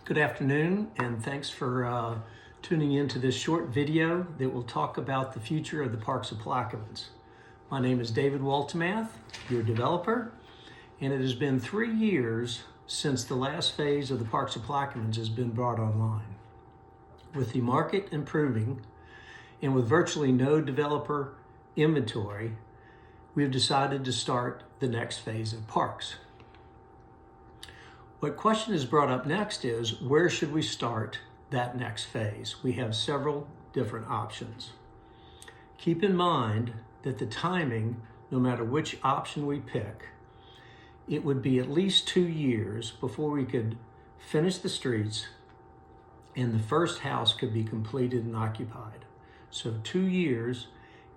Good afternoon, and thanks for tuning in to this short video that will talk about the future of the Parks of Plaquemines. My name is David Waltemath, your developer, and it has been 3 years since the last phase of the Parks of Plaquemines has been brought online. With the market improving and with virtually no developer inventory, we have decided to start the next phase of parks. What question is brought up next is, where should we start that next phase? We have several different options. Keep in mind that the timing, no matter which option we pick, it would be at least 2 years before we could finish the streets and the first house could be completed and occupied. So 2 years,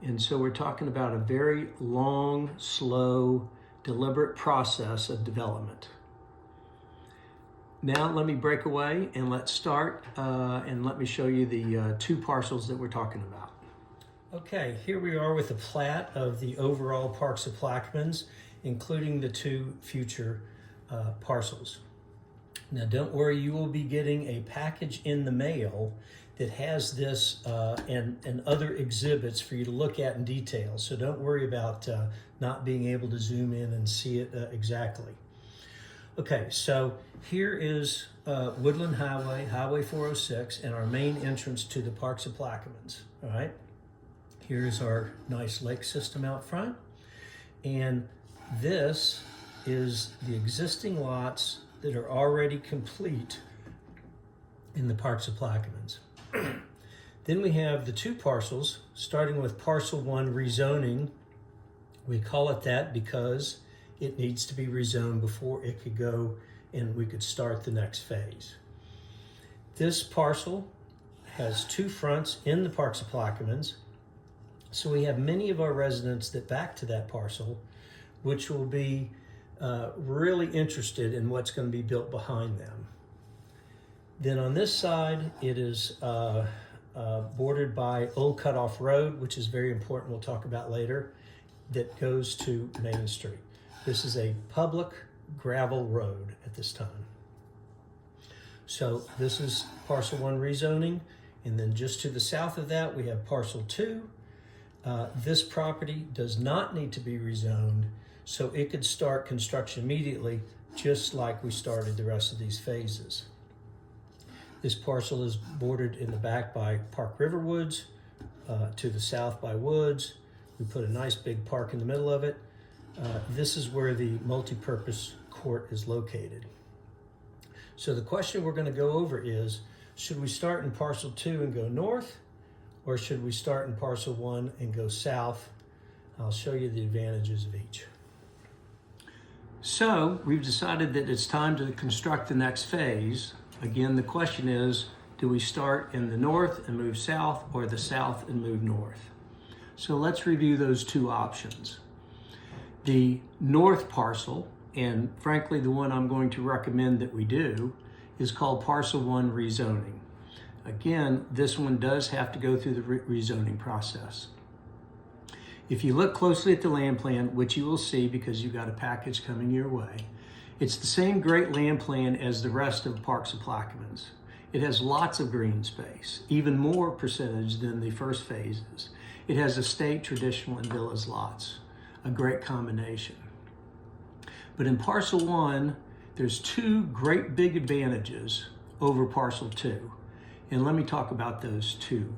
and so we're talking about a very long, slow, deliberate process of development. Now let me break away and let's start and let me show you the two parcels that we're talking about. Okay, here we are with a plat of the overall Parks of Plaquemines, including the two future parcels. Now don't worry, you will be getting a package in the mail that has this and other exhibits for you to look at in detail. So don't worry about not being able to zoom in and see it exactly. Okay, so here is Woodland Highway, Highway 406, and our main entrance to the Parks of Plaquemines, all right? Here's our nice lake system out front, and this is the existing lots that are already complete in the Parks of Plaquemines. Then we have the two parcels, starting with Parcel 1 rezoning. We call it that because it needs to be rezoned before it could go and we could start the next phase. This parcel has two fronts in the Parks of Plaquemines. So we have many of our residents that back to that parcel, which will be really interested in what's going to be built behind them. Then on this side, it is bordered by Old Cutoff Road, which is very important, we'll talk about later, that goes to Main Street. This is a public gravel road at this time. So this is Parcel 1 rezoning, and then just to the south of that, we have Parcel 2. This property does not need to be rezoned, so it could start construction immediately, just like we started the rest of these phases. This parcel is bordered in the back by Park River Woods, to the south by Woods. We put a nice big park in the middle of it. This is where the multi-purpose court is located. So the question we're going to go over is, should we start in Parcel 2 and go north, or should we start in Parcel 1 and go south? I'll show you the advantages of each. So we've decided that it's time to construct the next phase. Again, the question is, do we start in the north and move south, or the south and move north? So let's review those two options. The north parcel, and frankly the one I'm going to recommend that we do, is called Parcel 1 rezoning. Again, this one does have to go through the rezoning process. If you look closely at the land plan, which you will see because you've got a package coming your way, it's the same great land plan as the rest of Parks of Plaquemines. It has lots of green space, even more percentage than the first phases. It has estate, traditional, and villas lots. A great combination. But in Parcel 1, there's two great big advantages over Parcel 2. And let me talk about those two.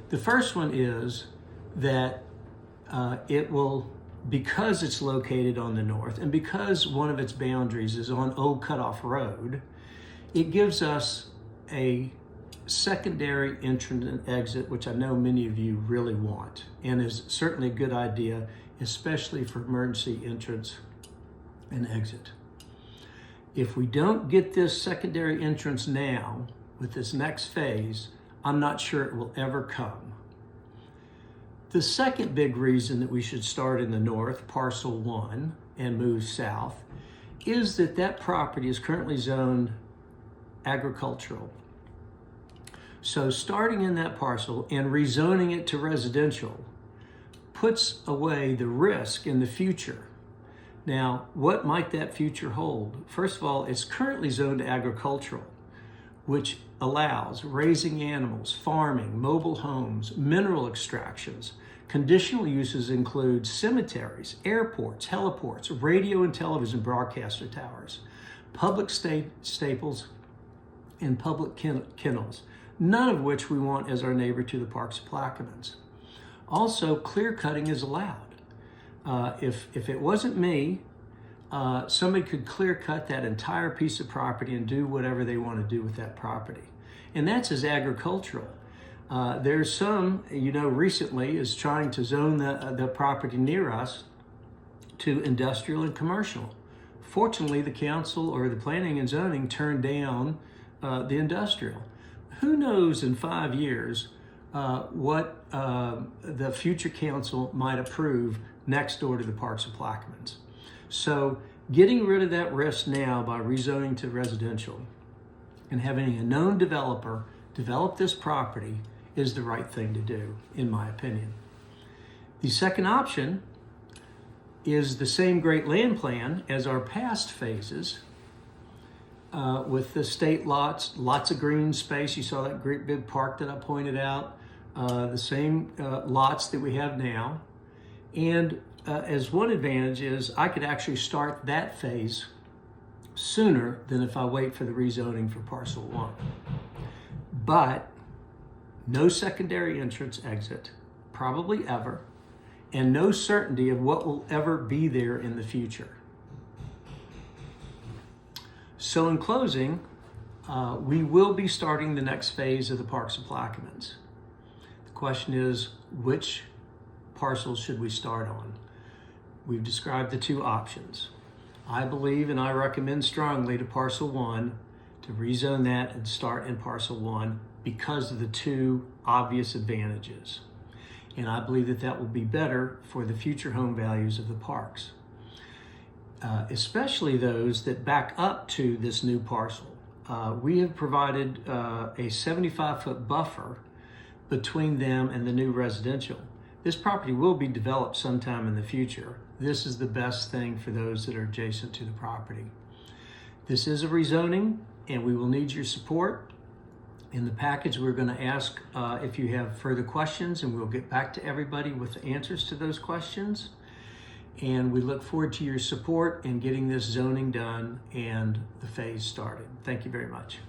The first one is that it will, because it's located on the north and because one of its boundaries is on Old Cutoff Road, it gives us a secondary entrance and exit, which I know many of you really want, and is certainly a good idea, especially for emergency entrance and exit. If we don't get this secondary entrance now, with this next phase, I'm not sure it will ever come. The second big reason that we should start in the north, Parcel 1, and move south, is that that property is currently zoned agricultural. So starting in that parcel and rezoning it to residential puts away the risk in the future. Now, what might that future hold? First of all, it's currently zoned agricultural, which allows raising animals, farming, mobile homes, mineral extractions. Conditional uses include cemeteries, airports, heliports, radio and television broadcaster towers, public staples, and public kennels, none of which we want as our neighbor to the parks of Plaquemines. Also, clear cutting is allowed. If it wasn't me, somebody could clear cut that entire piece of property and do whatever they want to do with that property. And that's as agricultural. There's some, recently is trying to zone the property near us to industrial and commercial. Fortunately, the council or the planning and zoning turned down the industrial. Who knows in 5 years what the future council might approve next door to the parks of Plaquemines. So getting rid of that risk now by rezoning to residential and having a known developer develop this property is the right thing to do, in my opinion. The second option is the same great land plan as our past phases with the state lots of green space. You saw that great big park that I pointed out, the same lots that we have now. And as one advantage is I could actually start that phase sooner than if I wait for the rezoning for parcel 1. But no secondary entrance exit, probably ever, and no certainty of what will ever be there in the future. So in closing, we will be starting the next phase of the Parks of Plaquemines. The question is, which parcels should we start on? We've described the 2 options. I believe and I recommend strongly to parcel 1 to rezone that and start in parcel 1 because of the 2 obvious advantages. And I believe that that will be better for the future home values of the parks, especially those that back up to this new parcel. We have provided a 75-foot buffer between them and the new residential. This property will be developed sometime in the future. This is the best thing for those that are adjacent to the property. This is a rezoning, and we will need your support. In the package, we're going to ask if you have further questions, and we'll get back to everybody with the answers to those questions. And we look forward to your support in getting this zoning done and the phase started. Thank you very much.